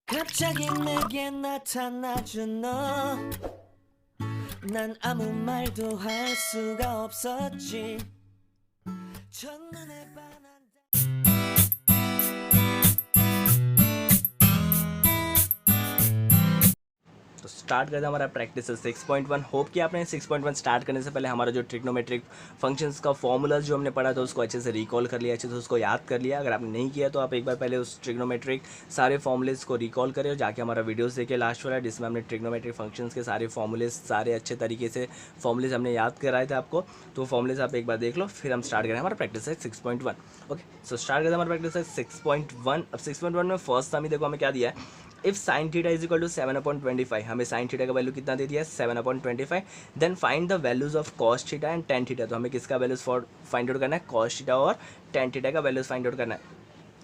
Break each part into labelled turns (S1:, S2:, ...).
S1: 갑자기 내게 나타나준 너, 난 아무 말도 할 수가 없었지. 첫눈에 반한
S2: तो स्टार्ट करते हैं हमारा प्रैक्टिस 6.1। होप कि आपने 6.1 स्टार्ट करने से पहले हमारा जो ट्रिग्नोमेट्रिक फंक्शंस का फॉर्मूलाज जो हमने पढ़ा था उसको अच्छे से रिकॉल कर लिया, अच्छे से उसको याद कर लिया। अगर आपने नहीं किया तो आप एक बार पहले उस ट्रिग्नोमेट्रिक सारे फॉर्मूलेज को रिकॉल करें और जाके हमारा वीडियोस देखिए लास्ट वाला, जिसमें हमने ट्रिग्नोमेट्रिक फंक्शंस के सारे फॉर्मूलेज सारे अच्छे तरीके से फॉर्मूलेज हमने याद कराए थे आपको। तो फॉर्मूलेज आप एक बार देख लो, फिर हम स्टार्ट करें हमारा प्रैक्टिस 6.1। ओके, सो स्टार्ट करते हैं हमारा प्रैक्टिस 6.1। अब 6.1 में फर्स्ट हमें देखो हमें क्या दिया है, if sine theta is equal to 7/25, हमें साइन थीटा का वैल्यू कितना दे दिया है 7/25। Then find the values of cos theta and tan theta, तो हमें किसका वैल्यूज फाइंड आउट करना है, कॉस थीटा और टेन थीटा का वैल्यूज फाइंड आउट करना है।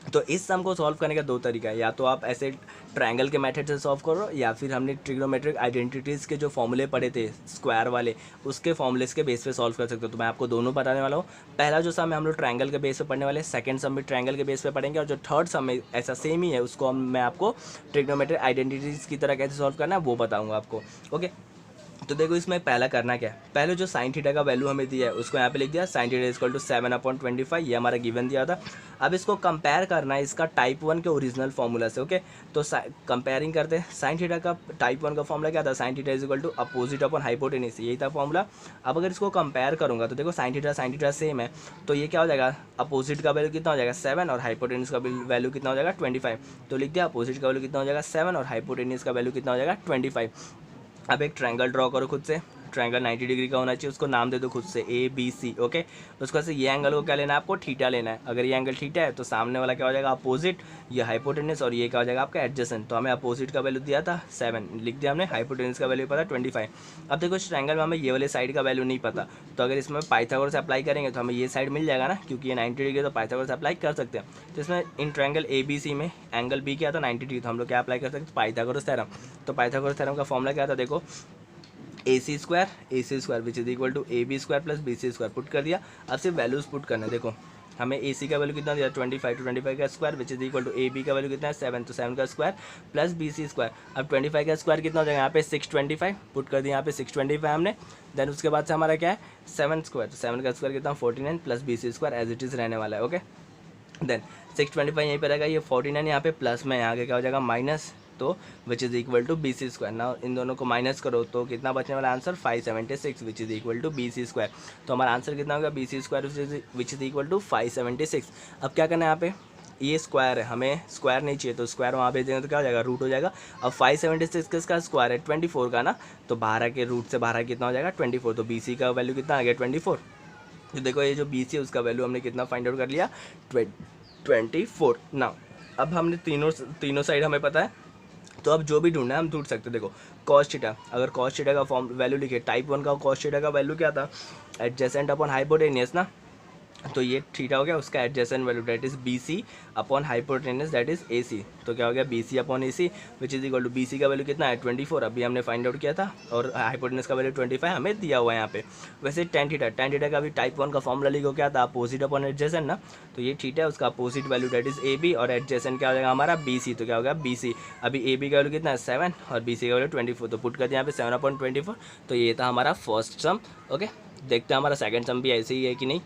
S2: तो इस सम को सॉल्व करने का दो तरीका है, या तो आप ऐसे ट्रायंगल के मेथड से सॉल्व करो, या फिर हमने ट्रिग्नोमेट्रिक आइडेंटिटीज़ के जो फॉर्मूले पढ़े थे स्क्वायर वाले, उसके फॉर्मूलेस के बेस पे सॉल्व कर सकते हो। तो मैं आपको दोनों बताने वाला हूँ। पहला जो सम है हम लोग ट्रायंगल के बेस पे पढ़ने वाले, सेकंड सम भी ट्रायंगल के बेस पे पढ़ेंगे, और जो थर्ड सम है ऐसा सेम ही है, उसको मैं आपको ट्रिग्नोमेट्रिक आइडेंटिटीज़ की तरह कैसे सॉल्व करना है वो बताऊँगा आपको। ओके, तो देखो इसमें पहला करना क्या है, पहले जो साइन थीटा का वैल्यू हमें दिया है उसको यहाँ पे लिख दिया, साइन थीटा इक्वल टू 7/25, ये हमारा गिवन दिया था। अब इसको कंपेयर करना है इसका टाइप 1 के ओरिजिनल फार्मूला से। ओके, तो कंपेयरिंग करते हैं। साइन थीटा का टाइप 1 का फार्मूला क्या था, sine theta equal to opposite upon hypotenuse, यही था फार्मूला। अब अगर इसको कंपेयर करूँगा तो देखो साइन थीटा सेम है, तो ये क्या हो जाएगा, अपोजिट का वैल्यू कितना हो जाएगा 7 और हाइपोटेन्यूज का वैल्यू कितना हो जाएगा 25। तो लिख दिया अपोजिट का वैल्यू कितना हो जाएगा 7 और हाइपोटेन्यूज का वैल्यू कितना हो जाएगा 25। अब एक ट्रायंगल ड्रॉ करो खुद से, ट्रायंगल 90 डिग्री का होना चाहिए, उसको नाम दे दो खुद से ABC। ओके, उसको से ये एंगल को क्या लेना है आपको, थीटा लेना है। अगर ये एंगल थीटा है तो सामने वाला क्या हो जाएगा अपोजिट, ये हाइपोटेन्यूज, और ये क्या हो जाएगा आपका एडजेसेंट। तो हमें अपोजिट का वैल्यू दिया था 7, लिख दिया हमने, हाइपोटेन्यूज का वैल्यू पता 25। अब देखो इस ट्रायंगल में हमें ये वाले साइड का वैल्यू नहीं पता, तो अगर इसमें पाइथागोरस अप्लाई करेंगे तो हमें ये साइड मिल जाएगा ना, क्योंकि ये 90 डिग्री तो पाइथागोरस अप्लाई कर सकते हैं। तो इसमें इन ट्रायंगल ABC में एंगल B क्या था 90 डिग्री, तो हम लोग क्या अप्लाई कर सकते हैं, पाइथागोरस थ्योरम। तो पाइथागोरस थ्योरम का फॉर्मूला क्या था, देखो AC square which is equal to AB square plus BC square, put कर दिया। अब सिर्फ वैल्यूज पुट करना है। देखो हमें AC का वैल्यू कितना दिया 25, तो 25 का square which is equal to AB का वैल्यू कितना है 7, तो 7 का स्क्वायर प्लस BC स्क्वायर। अब 25 का स्क्वायर कितना हो जाएगा यहाँ पे 625, पुट कर दिया यहाँ पे 625 हमने। देन उसके बाद से हमारा क्या है 7 स्क्वायर, तो 7 का स्क्वायर कितना 49 plus BC square as it is रहने वाला है। ओके, देन 625 यहीं पर रहेगा, ये 49 यहाँ पे प्लस में, यहाँ के क्या हो जाएगा माइनस, तो which is equal to BC square. ना इन दोनों को माइनस करो तो कितना बचने वाला answer 576 which is equal to BC square. तो हमारा आंसर कितना होगा BC square which is equal to 576। अब क्या करना है यहाँ पे, ये स्क्वायर है, हमें स्क्वायर नहीं चाहिए, तो स्क्वायर वहाँ भेज देंगे तो क्या हो जाएगा रूट हो जाएगा। अब 576 किसका स्क्वायर है 24 का ना, तो 12 के रूट से 12 कितना हो जाएगा 24, तो BC का वैल्यू कितना आ गया 24। तो देखो ये जो BC है उसका वैल्यू हमने कितना फाइंड आउट कर लिया 24। ना अब हमने तीनों साइड हमें पता है, तो अब जो भी ढूंढना है हम ढूंढ सकते हैं। देखो कॉस थीटा, अगर कॉस थीटा का फॉर्म वैल्यू लिखे, टाइप 1 का कॉस थीटा का वैल्यू क्या था, एडजेसेंट अपॉन हाइपोटेनियस ना, तो ये थीटा हो गया उसका adjacent value that is BC upon hypotenuse that is AC। तो क्या हो गया BC upon AC which is equal to BC का वैल्यू कितना है 24, अभी हमने फाइंड आउट किया था, और हाइपोटेनस का वैल्यू 25 हमें दिया हुआ है यहाँ पे। वैसे टेन थीटा का भी टाइप 1 का फॉर्मूला लिखो क्या था, अपोजिट अपॉन एडजेसेंट ना, तो ये थीटा है उसका opposite value that is AB, और एडजेसेंट क्या हो जाएगा हमारा BC, तो क्या हो गया BC। अभी AB का वैल्यू कितना है 7 और BC का वैल्यू 24, तो पुट करते हैं यहाँ पे 7/24। तो ये था हमारा फर्स्ट सम। ओके, देखते हैं हमारा सेकंड सम भी ऐसे ही है कि नहीं।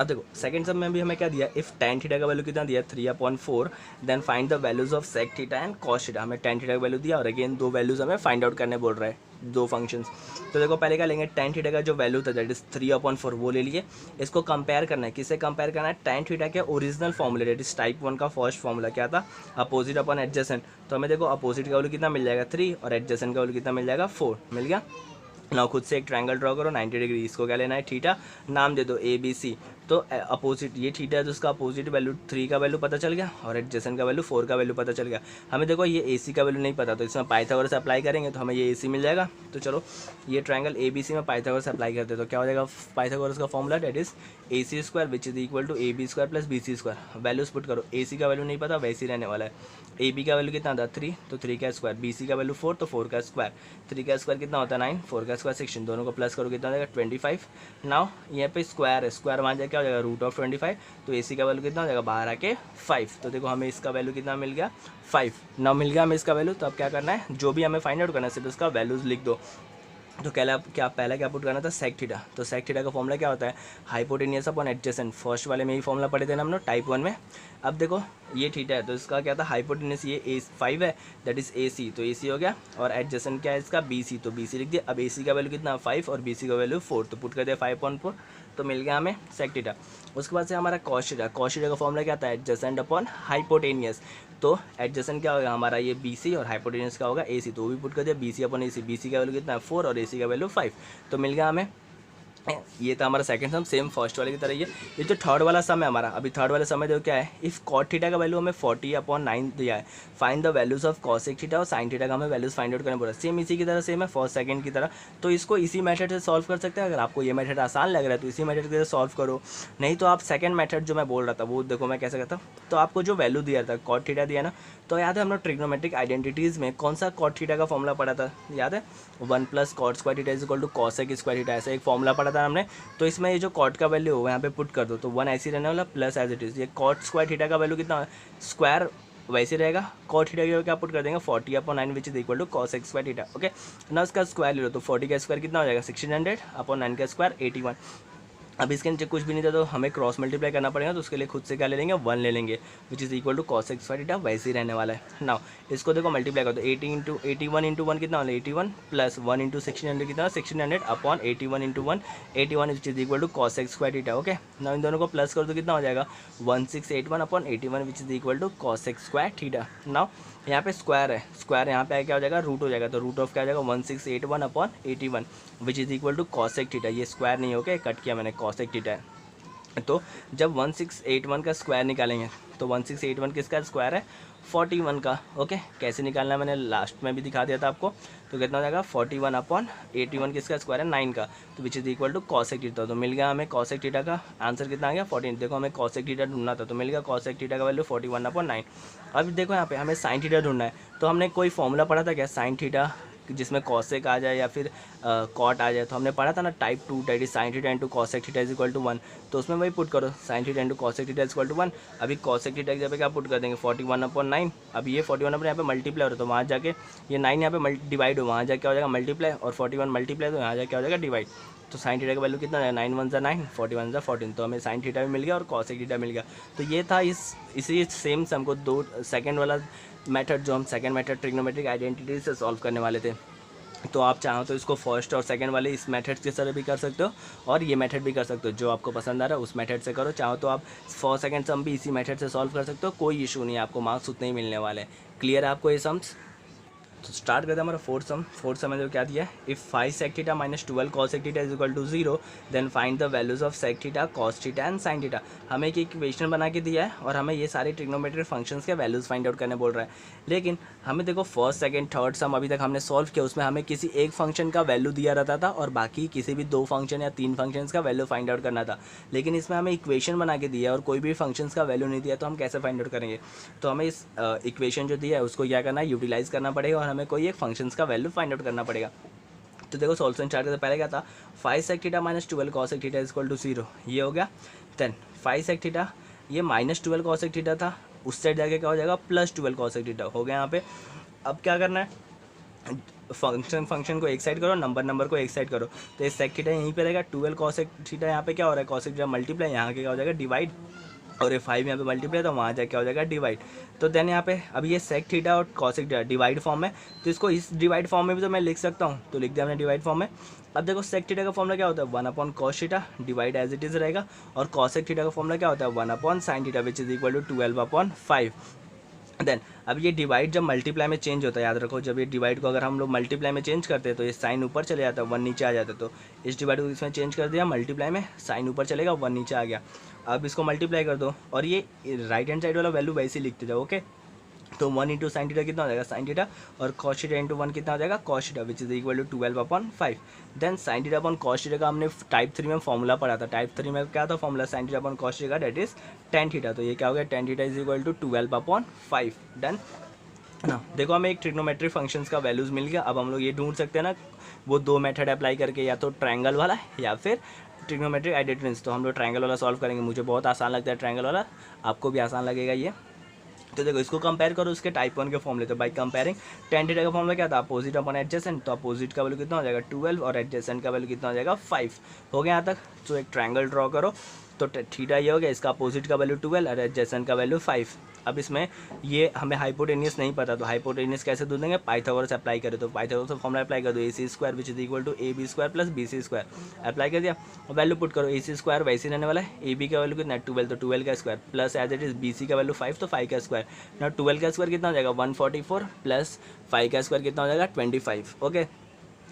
S2: अब देखो सेकंड सम में भी हमें क्या दिया, इफ tan थीटा का वैल्यू कितना दिया 3/4, then find the values of sec theta and cos theta. हमें tan थीटा का वैल्यू दिया और अगेन दो वैल्यूज हमें फाइंड आउट करने बोल रहा है, दो फंक्शंस। तो देखो पहले क्या लेंगे, tan थीटा का जो वैल्यू था दैट इज 3/4 वो ले लिए। इसको कंपेयर करना है, किससे कंपेयर करना है, tan थीटा के ओरिजिनल फॉर्मूले दैट इज टाइप 1 का फर्स्ट फॉर्मूला क्या था, अपोजिट अपॉन एडजेसेंट। तो हमें देखो अपोजिट का वैल्यू कितना मिल जाएगा 3 और एडजेसेंट का वैल्यू कितना मिल जाएगा 4, मिल गया। ना खुद से एक ट्रायंगल ड्रॉ करो 90 डिग्री, इसको क्या लेना है थीटा, नाम दे दो ABC। तो अपोजिट ये थीटा है तो उसका अपोजिट वैल्यू 3 का वैल्यू पता चल गया, और एडजेसेंट का वैल्यू 4 का वैल्यू पता चल गया। हमें देखो ये AC का वैल्यू नहीं पता, तो इसमें पाइथागोरस अप्लाई करेंगे तो हमें ये AC मिल जाएगा। तो चलो ये ट्रायंगल ABC में पाइथागोरस अप्लाई करते हैं, तो क्या हो जाएगा पाइथागोरस का formula that is AC square which is equal to AB square plus BC square. Values put करो, AC का वैल्यू नहीं पता वैसे ही रहने वाला है, AB का वैल्यू कितना था 3, तो 3 का स्क्वायर, BC का वैल्यू 4 तो 4 का स्क्वायर, 3 का स्क्वायर कितना होता है 9, 4 का स्क्वायर 16, दोनों को प्लस करो कितना हो जाएगा 25। नाउ यहाँ पे स्क्वायर है, स्क्वायर वहाँ जाकर क्या हो जाएगा रूट ऑफ 25, तो ए सी का वैल्यू कितना हो जाएगा बाहर आके 5। तो देखो हमें इसका वैल्यू कितना मिल गया 5। ना मिल गया हमें इसका वैल्यू, तो अब क्या करना है, जो भी हमें फाइंड आउट करना है सिर्फ इसका वैल्यूज़ लिख दो। तो पहला क्या पुट करना था सेक थीटा। तो सेक थीटा का फॉर्मूला क्या होता है, हाइपोटेनियस अपॉन एडजेसेंट। फर्स्ट वाले में ही फॉर्मूला पढ़े थे ना हम लोग टाइप 1 में। अब देखो ये थीटा है तो इसका क्या था हाइपोटेनियस, ये ए 5 है दैट इज ए सी, तो ए सी हो गया। और एडजेसेंट क्या है इसका बी सी, तो बी सी लिख दिया। अब ए सी का वैल्यू कितना 5 और बी सी का वैल्यू 4, तो पुट कर दिया 5/4, तो मिल गया हमें सेक थीटा। उसके बाद से हमारा कॉस थीटा। कॉस थीटा का फॉर्मूला क्या था एडजेसेंट अपॉन हाइपोटेनियस। तो एडजेसेंट क्या होगा हमारा ये बी सी और हाइपोटेनियस का होगा ए सी, तो वो भी पुट कर दिया बी सी अपॉन ए सी। बी सी का वैल्यू कितना है 4 और ए सी का वैल्यू 5, तो मिल गया हमें। ये था हमारा सेकंड सम, सेम फर्स्ट वाले की तरह ये जो थर्ड वाला सम है हमारा। अभी थर्ड वाले सम में देखो क्या है, इफ़ कॉट थीटा का वैल्यू हमें 40/9 दिया है, find the values of cosec theta और साइन थीटा का हमें वैल्यूज फाइंड आउट करना पड़ा। सेम इसी की तरह सेम है फर्स्ट सेकंड की तरह, तो इसको इसी मेथड से सॉल्व कर सकते हैं। अगर आपको ये मेथड आसान लग रहा है तो इसी मेथड के सॉल्व करो, नहीं तो आप सेकंड मेथड जो मैं बोल रहा था वो देखो मैं कैसे करता हूँ। तो आपको जो वैल्यू दिया था कॉट थीटा दिया ना, तो याद है हम लोग ट्रिग्नोमेट्रिक आइडेंटिटीज़ में कौन सा कॉट थीटा का फॉर्मूला पढ़ा था, याद है 1 + cot square theta is equal to cosec square theta, ऐसा एक फॉर्मूला पढ़ा था हमने। तो इसमें ये जो कॉट का वैल्यू हो यहाँ पे पुट कर दो, तो 1 ऐसे ही रहने वाला प्लस एज इट इज़ ये कॉट स्क्वायर थीटा का वैल्यू कितना स्क्वायर वैसे रहेगा। कॉट थीटा की क्या पुट कर देंगे 40/9 which is equal to cosec square theta. Okay ना उसका स्क्वायर ले लो, तो 40 का स्क्वायर कितना हो जाएगा 1600/9 का स्क्वायर 81। अब इसके नीचे कुछ भी नहीं था तो हमें क्रॉस मल्टीप्लाई करना पड़ेगा, तो उसके लिए खुद से क्या ले लेंगे 1 ले लेंगे which is equal to cosec square theta, वैसे ही रहने वाला है। नाउ इसको देखो मल्टीप्लाई कर दो, 81 × 1 कितना होगा 81 प्लस 1 × 1600 कितना 1600/81 × 1 81 which is equal to cosec square theta. Okay now इन दोनों को प्लस कर दो कितना हो जाएगा 1681/81 which is equal to cosec square theta. Now यहाँ पे स्क्वायर है, स्क्वायर यहाँ पे क्या हो जाएगा रूट हो जाएगा, तो रूट ऑफ क्या हो जाएगा 1681/81 which is equal to cosec theta. ये स्क्वायर नहीं हो गया कट किया मैंने, कॉसेक थीटा है। तो जब 1681 का स्क्वायर निकालेंगे तो 1681 किसका स्क्वायर है 41 का। ओके कैसे निकालना है मैंने लास्ट में भी दिखा दिया था आपको। तो कितना हो जाएगा 41/81 किसका स्क्वायर है 9 का, तो which is equal to cosec theta. तो मिल गया हमें कॉसेक थीटा का आंसर कितना आ गया 14। देखो हमें कॉसेक थीटा ढूंढना था, तो मिल गया कॉसेक थीटा का वैल्यू 41/9। अब देखो यहाँ पे हमें साइन थीटा ढूंढना है, तो हमने कोई फॉर्मूला पढ़ा था क्या साइन थीटा जिसमें कॉसेक आ जाए या फिर कॉट आ जाए, तो हमने पढ़ा था ना type 2 that is sine theta into cosec theta is equal to 1। तो उसमें वही पुट करो sine theta into cosec theta is equal to 1। अभी कॉसेक थीटा की जगह पे क्या पुट कर देंगे 41/9। अब ये 41 यहाँ पे मल्टीप्लाई हो रहा है, तो वहाँ जाके ये 9 यहाँ पे डिवाइड हो, वहाँ जाके क्या हो जाएगा मल्टीप्लाई, और 41 मल्टीप्लाई तो यहाँ जाके क्या हो जाएगा डिवाइड। तो साइन थीटा का वैल्यू कितना है 9 × 1 = 9 41 × 14, तो हमें साइन थीटा भी मिल गया और कॉसेक थीटा मिल गया। तो ये था इसी सेम सम को दो सेकंड वाला मेथड जो हम सेकंड मेथड ट्रिग्नोमेट्रिक आइडेंटिटी से सॉल्व करने वाले थे। तो आप चाहो तो इसको फर्स्ट और सेकंड वाले इस मेथड के तरह भी कर सकते हो और ये मेथड भी कर सकते हो, जो आपको पसंद आ रहा है उस मेथड से करो। चाहो तो आप फर्स्ट सेकंड सम भी इसी मेथड से सॉल्व कर सकते हो, कोई इशू नहीं है, आपको मार्क्स उतने ही मिलने वाले हैं। क्लियर है आपको ये सम्स? तो स्टार्ट करते हैं हमारा फोर्थ सम में जो क्या दिया है if 5 sec theta minus 12 cos sec theta is equal to 0 then find the values of sec theta cos theta and sin theta. हमें एक इक्वेशन बना के दिया है और हमें ये सारे ट्रिग्नोमेट्रिक फंक्शंस के वैल्यूज फाइंड आउट करने बोल रहा है। लेकिन हमें देखो फर्स्ट सेकंड थर्ड सम अभी तक हमने सॉल्व किया, उसमें हमें किसी एक फंक्शन का वैल्यू दिया रहता था और बाकी किसी भी 2 फंक्शन या 3 फंक्शंस का वैल्यू फाइंड आउट करना था। लेकिन इसमें हमें इक्वेशन बना के दिया है और कोई भी फंक्शंस का वैल्यू नहीं दिया, तो हम कैसे फाइंड आउट करेंगे? तो हमें इस इक्वेशन जो दिया है उसको क्या करना है यूटिलाइज करना पड़ेगा और हमें कोई एक फंक्शंस का वैल्यू फाइंड आउट करना पड़ेगा। तो देखो सॉल्यूशन स्टार्ट करते पहले क्या था 5 sec theta minus 12 cos sec theta is equal to 0, ये हो गया। देन 5 sec थीटा ये माइनस 12 cos sec थीटा था, उस साइड जाके क्या हो जाएगा प्लस 12 cos sec थीटा हो गया यहाँ पे। अब क्या करना है फंक्शन को एक साइड करो, नंबर को एक साइड करो, तो ये sec थीटा यहीं पे रहेगा। 12 cos sec थीटा यहाँ पे क्या हो रहा है cos sec थीटा मल्टीप्लाई, यहाँ के क्या हो जाएगा डिवाइड, और ये 5 यहाँ पे मल्टीप्लाई तो वहाँ जाके क्या हो जाएगा डिवाइड। तो देन यहाँ पे अब ये sec थीटा और cos थीटा डिवाइड फॉर्म में, तो इसको इस डिवाइड फॉर्म में भी तो मैं लिख सकता हूँ, तो लिख दिया हमने डिवाइड फॉर्म में। अब देखो sec थीटा का फॉर्मूला क्या होता है 1/cos theta divide as it is रहेगा, और cos sec थीटा का फॉर्मूला क्या होता है 1/sin theta which is equal to 12/5। Then अब ये डिवाइड जब मल्टीप्लाई में चेंज होता है, याद रखो जब ये डिवाइड को अगर हम लोग मल्टीप्लाई में चेंज करते हैं तो ये साइन ऊपर चले जाता है 1 नीचे आ जाता है। तो इस डिवाइड को इसमें चेंज कर दिया मल्टीप्लाई में, साइन ऊपर चलेगा 1 नीचे आ गया। अब इसको मल्टीप्लाई कर दो और ये राइट हैंड साइड वाला वैल्यू वैसे ही लिखते जाओ। ओके तो 1 × sin थीटा कितना हो जाएगा sin थीटा, और cos थीटा × 1 कितना हो जाएगा cos theta which is equal to 12/5। Then sin theta upon cos theta का हमने टाइप 3 में फॉर्मूला पढ़ा था। टाइप 3 में क्या था formula sin theta upon cos theta that is tan theta, तो ये क्या हो गया tan theta is equal to 12/5। Done ना। देखो हमें एक ट्रिग्नोमेट्रिक फंक्शंस का वैल्यूज़ मिल गया। अब हम लोग ये ढूंढ सकते हैं ना वो 2 मेथड अप्लाई करके, या तो ट्रायंगल वाला या फिर ट्रिग्नोमेट्रिक आइडेंटिटीज, तो हम लोग ट्रायंगल वाला सॉल्व करेंगे। मुझे बहुत आसान लगता है ट्रायंगल वाला, आपको भी आसान लगेगा ये। तो देखो इसको कंपेयर करो उसके टाइप 1 के फॉर्मूले। तो बाई कंपेयरिंग tan थीटा का फॉर्मूला क्या था, अपोजिट अपॉन एडजेसेंट। तो अपोजिट का वैल्यू कितना हो जाएगा 12 और एडजेसेंट का वैल्यू कितना हो जाएगा 5। हो गया यहाँ तक। तो एक ट्रायंगल ड्रॉ करो। तो थीटा ये हो गया, इसका अपोजिट का वैल्यू 12 और एडजेसेंट का वैल्यू 5। अब इसमें ये हमें हाइपोटेनियस नहीं पता, तो हाइपोटेनियस कैसे ढूंढेंगे, पाइथागोरस अप्लाई करें। तो पाइथागोरस का फॉर्मूला अप्लाई कर दो, AC square which is equal to AB square plus BC square. Apply कर दिया, वैल्यू पुट करो। AC स्क्वायर वैसे ही रहने वाला है, AB का वैल्यू कितना है 12, तो 12 का square plus as it is BC का वैल्यू 5, तो 5 का स्क्वायर। ना 12 का स्क्वायर कितना हो जाएगा 144 प्लस 5 का स्क्वायर कितना हो जाएगा 25। Okay,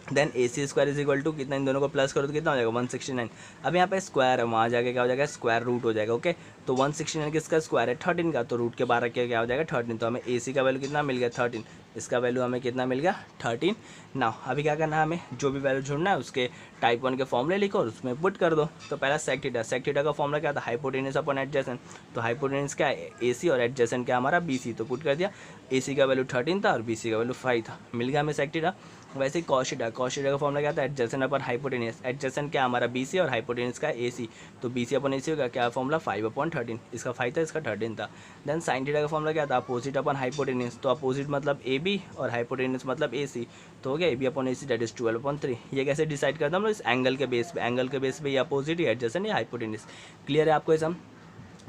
S2: then AC square is equal to कितना, इन दोनों को प्लस करो तो कितना हो जाएगा 169। अब यहाँ पे स्क्वायर है, वहाँ जाके क्या हो जाएगा स्क्वायर रूट हो जाएगा। ओके, तो 169 किसका स्क्वायर है 13 का, तो रूट के 12 के क्या हो जाएगा 13। तो हमें AC का वैल्यू कितना मिल गया 13, इसका वैल्यू हमें कितना मिल गया 13। नाउ अभी क्या करना है, हमें जो भी वैल्यू ढूंढना है उसके टाइप 1 के फॉर्मूले लिखो और उसमें पुट कर दो। तो पहला सेक थीटा का फॉर्मूला क्या था, हाइपोटेनस अपॉन एडजेसेंट। तो हाइपोटेनस क्या है AC और एडजेसेंट क्या हमारा BC, तो पुट कर दिया। AC का वैल्यू 13 था और BC का वैल्यू 5 था, मिल गया हमें सेक थीटा। वैसे ही कॉस थीटा का फॉर्मूला क्या था, एडजेसेंट अपॉन हाइपोटेनस। एडजेसेंट क्या हमारा BC और हाइपोटेनस का AC, तो BC अपॉन AC होगा क्या फॉर्मूला 5/13। इसका 5 था, इसका 13 था। देन साइन थीटा का फॉर्मूला क्या था, अपोजिट अपॉन हाइपोटेनस। तो अपोजिट मतलब AB और हाइपोटेनस मतलब AC, तो हो गया AB upon AC that is 12/3। ये कैसे डिसाइड करता हम लोग, इस एंगल के बेस पे। एंगल के बेस पे ये अपोजिट या एडजेसेंट या हाइपोटेनस। क्लियर है आपको ये सम?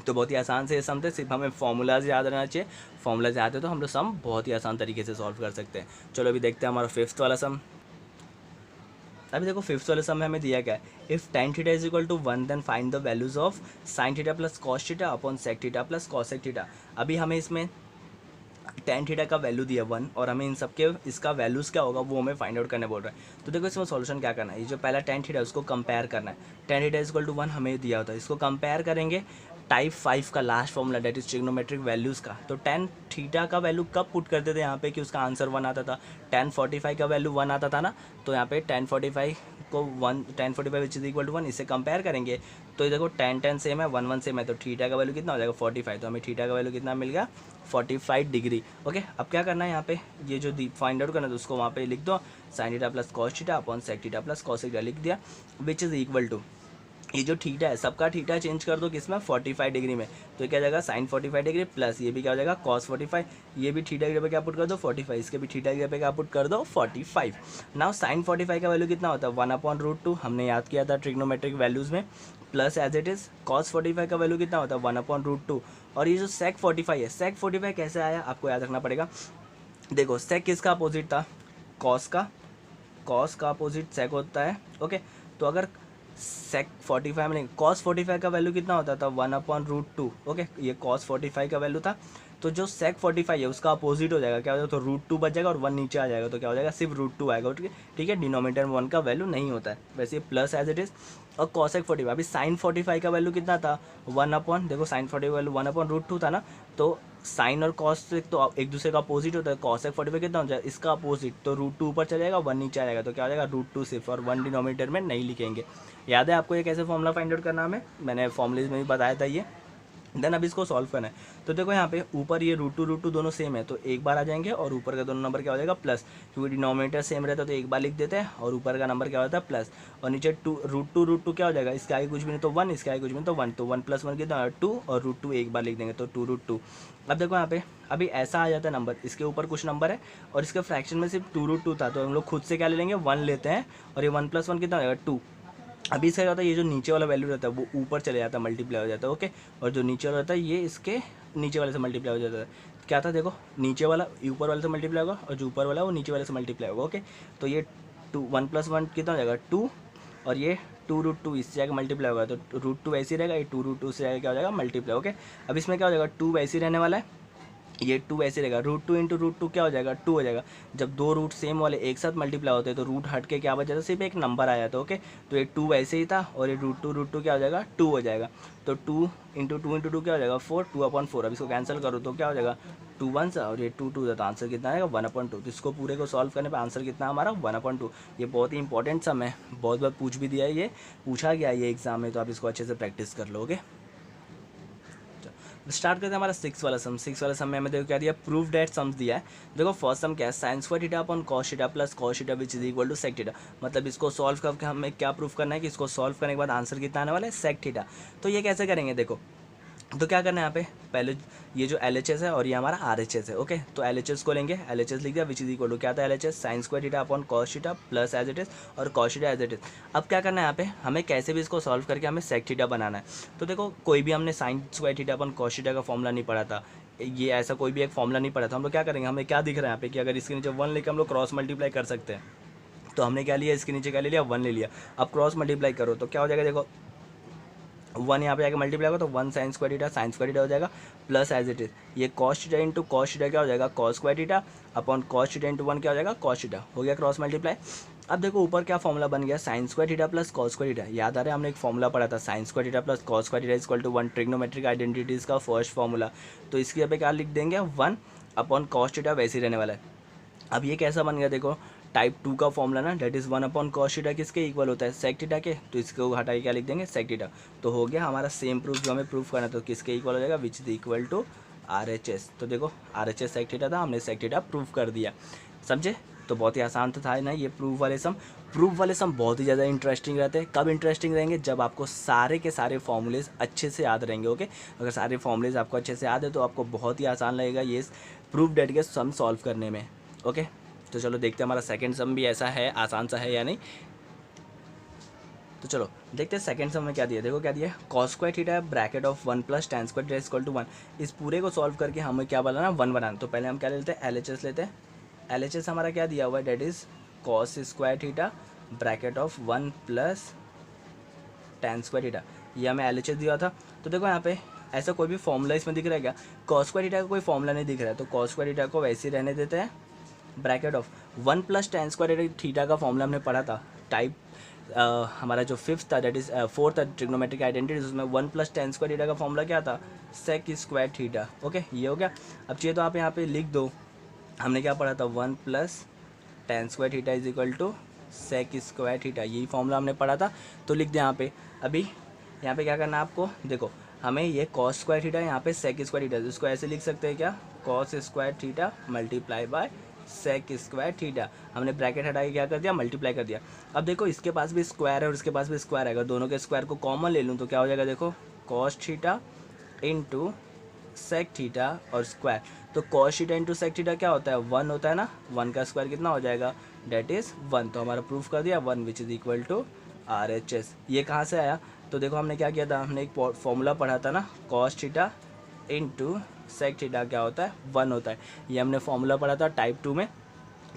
S2: तो बहुत ही आसान से ये सम थे, सिर्फ हमें फॉर्मूलाज याद रहना चाहिए। फॉर्मूलाज याद है तो हम लोग सम बहुत ही आसान तरीके से सॉल्व कर सकते हैं। चलो अभी देखते हैं हमारा 5th वाला सम। अभी देखो 5th वाले सम में हमें दिया क्या है, if tan theta is equal to 1 then find the values of sin theta plus cos theta upon sec theta plus cosec theta. अभी हमें इसमें tan थीटा का वैल्यू दिया 1 और हमें इन सब के इसका वैल्यूज़ क्या होगा वो हमें फाइंड आउट करने बोल रहा है। तो देखो इसमें सॉल्यूशन क्या करना है, ये जो पहला tan थीटा है उसको कंपेयर करना है। tan theta is equal to 1 हमें दिया होता है, इसको कंपेयर करेंगे टाइप 5 का last formula that is trigonometric values का। तो tan थीटा का वैल्यू कब पुट करते थे यहाँ पे कि उसका आंसर 1 आता था, tan 45 का वैल्यू 1 आता था ना, तो यहाँ पे tan 45 को 1 tan 45 which is equal to 1 इससे कंपेयर करेंगे। तो ये देखो tan सेम है 1 सेम है, तो थीटा का वैल्यू कितना हो जाएगा 45। तो हमें थीटा का वैल्यू कितना मिल गया 45 डिग्री। ओके, अब क्या करना है यहाँ पे, ये जो फाइंड आउट करना है तो उसको वहाँ पे लिख दो, sine theta plus cos theta upon sec theta plus cos theta लिख दिया, विच इज़ इक्वल टू ये जो थीटा है सबका थीटा चेंज कर दो किसमें 45 डिग्री में। तो ये क्या हो जाएगा साइन 45 डिग्री प्लस ये भी क्या हो जाएगा कॉस 45, ये भी थीटा डिग्री पे क्या पुट कर दो 45, इसके भी थीटा डिग्री पे क्या पुट कर दो 45। नाउ साइन 45 का वैल्यू कितना होता है 1/√2, हमने याद किया था ट्रिग्नोमेट्रिक वैल्यूज़ में, plus as it is cos 45 का वैल्यू कितना होता है 1/√2। और ये जो सेक 45 है, सेक 45 कैसे आया आपको याद रखना पड़ेगा। देखो सेक किसका अपोजिट था, कॉस का, कॉस का अपोजिट सेक होता है। ओके, तो अगर सेक 45 में कॉस 45 का वैल्यू कितना होता था 1/√2। ओके, ये कॉस 45 का वैल्यू था, तो जो सेक 45 है उसका अपोजिट हो जाएगा, क्या हो जाएगा तो √2 बच जाएगा और 1 नीचे आ जाएगा, तो क्या हो जाएगा सिर्फ √2 आएगा। ठीक है, डिनोमिनेटर में 1 का वैल्यू नहीं होता है, वैसे प्लस एज इट इज़। और कॉसेक 45, अभी साइन 45 का वैल्यू कितना था 1/, देखो साइन 45 वैल्यू 1/√2 था ना, तो साइन और कॉस तो एक दूसरे का अपोजिट होता है। कॉसेक 45 कितना हो जाएगा इसका अपोजिट, तो √2 ऊपर चलेगा 1 नीचे आ जाएगा, तो क्या हो जाएगा √2 सिर्फ, और 1 डिनोमिनेटर में नहीं लिखेंगे। याद है आपको ये कैसे फॉर्मूला फाइंड आउट करना हमें, मैंने फॉर्मूलेज में भी बताया था ये। देन अब इसको सॉल्व करना है, तो देखो यहाँ पे ऊपर ये √2 दोनों सेम है, तो एक बार आ जाएंगे और ऊपर का दोनों नंबर क्या हो जाएगा प्लस, क्योंकि डिनोमिनेटर सेम रहता है तो एक बार लिख देते हैं और ऊपर का नंबर क्या होता है प्लस, और नीचे √2 क्या हो जाएगा, इसके आगे कुछ भी नहीं तो 1, इसके आगे कुछ भी नहीं तो 1, तो 1 + 1 कितना 2 और √2 एक बार लिख देंगे तो 2√2। अब देखो यहाँ पे अभी ऐसा आ जाता है नंबर, इसके ऊपर कुछ नंबर है और इसके फ्रैक्शन में सिर्फ 2√2 था, तो हम लोग खुद से क्या ले लेंगे 1 लेते हैं और ये 1 + 1 कितना हो जाएगा 2। अभी इसका क्या होता है, ये जो नीचे वाला वैल्यू रहता है वो ऊपर चले जाता है, मल्टीप्लाई हो जाता है। ओके, और जो नीचे वाला रहता है ये इसके नीचे वाले से मल्टीप्लाई हो जाता है। क्या था देखो, नीचे वाला ऊपर वाले से मल्टीप्लाई होगा और जो ऊपर वाला है वो नीचे वाले से मल्टीप्लाई होगा। ओके, तो ये 1 + 1 कितना हो जाएगा 2 और ये 2√2 इससे जाकर मल्टीप्लाई होगा, तो √2 वैसे ही रहेगा, ये 2√2 से जाकर क्या हो जाएगा मल्टीप्लाई। ओके, अब इसमें क्या हो जाएगा 2 वैसे ही रहने वाला है, ये 2 ऐसे रहेगा, √2 × √2 क्या हो जाएगा 2 हो जाएगा। जब दो रूट सेम वाले एक साथ मल्टीप्लाई होते हैं तो रूट हट के क्या बच जाता है, सिर्फ एक नंबर आ जाता है। ओके, तो ये 2 वैसे ही था और ये √2 क्या हो जाएगा 2 हो जाएगा, तो 2 × 2 क्या हो जाएगा 4, 2/4। अब इसको कैंसिल करो तो क्या हो जाएगा 2 1 और ये 2 2, तो आंसर कितना आएगा 1/2। तो इसको पूरे को सॉल्व करने पर आंसर कितना हमारा 1/2। ये बहुत ही इंपॉर्टेंट सम है, बहुत बार पूछ भी दिया है, ये पूछा गया ये एग्जाम में, तो आप इसको अच्छे से प्रैक्टिस कर लोगे। स्टार्ट करते हैं हमारा 6 वाला सम। 6 वाला सम में हमें देखो क्या दिया, प्रूव डेट सम्स दिया है। देखो फर्स्ट सम क्या है, sine square theta upon cos theta plus cos theta which is equal to sec theta. मतलब इसको सॉल्व करके हमें क्या प्रूव करना है कि इसको सॉल्व करने के बाद आंसर कितना आने वाला है, सेक थीटा। तो ये कैसे करेंगे, देखो तो क्या करना है यहाँ पे, पहले ये जो LHS है और ये हमारा RHS है। ओके, तो LHS को लेंगे, LHS लिख दिया विच इज इक्वल टू क्या था LHS, sine square theta upon cos theta plus as it is और cos theta as it is. अब क्या करना है यहाँ पे, हमें कैसे भी इसको सॉल्व करके हमें सेक थीटा बनाना है। तो देखो कोई भी हमने sign square theta upon cos theta का फॉर्मूला नहीं पढ़ा था, ये ऐसा कोई भी एक फॉर्मूला नहीं पढ़ा था। हम लोग क्या करेंगे, हमें क्या दिख रहा है यहाँ पे कि अगर इसके नीचे 1 लेकर हम लोग क्रॉस मल्टीप्लाई कर सकते हैं। तो हमने क्या लिया, इसके नीचे क्या ले लिया, 1 ले लिया। अब क्रॉस मल्टीप्लाई करो तो क्या हो जाएगा, देखो 1 यहाँ पे आके मल्टीप्लाई होगा तो 1 साइन स्क्वायर थीटा हो जाएगा प्लस एज इट इज ये cos theta into cos theta क्या हो जाएगा, cos square theta upon cos theta into 1 क्या हो जाएगा, कॉस थीटा। हो गया क्रॉस मल्टीप्लाई। अब देखो ऊपर क्या फॉर्मूला बन गया, sine square theta plus cos square theta. याद आ रहा है, हमने एक फॉर्मूला पढ़ा था, sine square theta plus cos square theta equal to 1 trigonometric identities का फर्स्ट फॉर्मूला। तो इसकी यहाँ पे क्या लिख देंगे, 1 अपॉन कॉस थीटा वैसे ही रहने वाला है। अब ये कैसा बन गया, देखो टाइप 2 का फॉर्मूला ना, that is 1 upon cos theta किसके इक्वल होता है, सेक थीटा के। तो इसको हटा के क्या लिख देंगे, सेक थीटा। तो हो गया हमारा सेम प्रूफ जो हमें प्रूफ करना था, तो किसके इक्वल हो जाएगा, which is equal to RHS। तो देखो RHS सेक थीटा था, हमने सेक थीटा प्रूफ कर दिया। समझे, तो बहुत ही आसान तो था ना ये प्रूफ वाले सम। प्रूफ वाले सम बहुत ही ज़्यादा इंटरेस्टिंग रहते हैं। कब इंटरेस्टिंग रहेंगे, जब आपको सारे के सारे फॉर्मूलेज अच्छे से याद रहेंगे। ओके, अगर सारे फॉर्मूलेज आपको अच्छे से याद है तो आपको बहुत ही आसान लगेगा ये प्रूफ डेट के सम सॉल्व करने में। ओके, तो चलो देखते हैं हमारा सेकंड सम भी ऐसा है, आसान सा है या नहीं। तो चलो देखते हैं सेकंड सम में क्या दिया। देखो क्या दिया, cos square theta bracket of 1 plus tan square theta equal to 1। इस पूरे को सॉल्व करके हमें क्या बनाना, 1 बनाना। तो पहले हम क्या लेते हैं, LHS लेते हैं। LHS हमारा क्या दिया हुआ है, that is cos square theta bracket of 1 plus tan square theta. ये हमें LHS दिया था। तो देखो यहाँ पे ऐसा कोई भी फॉर्मूला इसमें दिख रहा है क्या, कॉस स्क्वायर थीटा का कोई फॉर्मूला नहीं दिख रहा है। तो कॉस स्क्वायर थीटा को वैसे ही रहने देते हैं, bracket of 1 plus tan square theta का फॉर्मूला हमने पढ़ा था टाइप हमारा जो 5th था, date is 4th trigonometric identities, उसमें 1 प्लस tan स्क्वायर थीटा का फॉर्मूला क्या था, सेक स्क्वायर थीटा। ओके, ये हो गया। अब चाहिए तो आप यहाँ पे लिख दो, हमने क्या पढ़ा था, 1 plus tan square theta is equal to sec square theta, यही फॉर्मूला हमने पढ़ा था। तो लिख दें यहाँ पे। अभी यहाँ पे क्या करना है आपको, देखो हमें ये कॉस स्क्वायर थीटा, यहाँ पे सेक स्क्वायर थीटा, इसको ऐसे लिख सकते हैं क्या, cos square theta multiply by sec square theta. हमने ब्रैकेट हटा के क्या कर दिया, मल्टीप्लाई कर दिया। अब देखो इसके पास भी स्क्वायर है और इसके पास भी स्क्वायर है, अगर दोनों के स्क्वायर को कॉमन ले लूँ तो क्या हो जाएगा, देखो cos theta into sec theta और स्क्वायर। तो cos theta into sec theta क्या होता है, 1 होता है ना, 1 का स्क्वायर कितना हो जाएगा, डेट इज़ 1। तो हमारा प्रूफ कर दिया 1 which is equal to RHS। ये कहाँ से आया, तो देखो हमने क्या किया था, हमने एक फॉर्मूला पढ़ा था ना, cos theta into sec theta क्या होता है, 1 होता है। ये हमने फॉर्मूला पढ़ा था टाइप 2 में,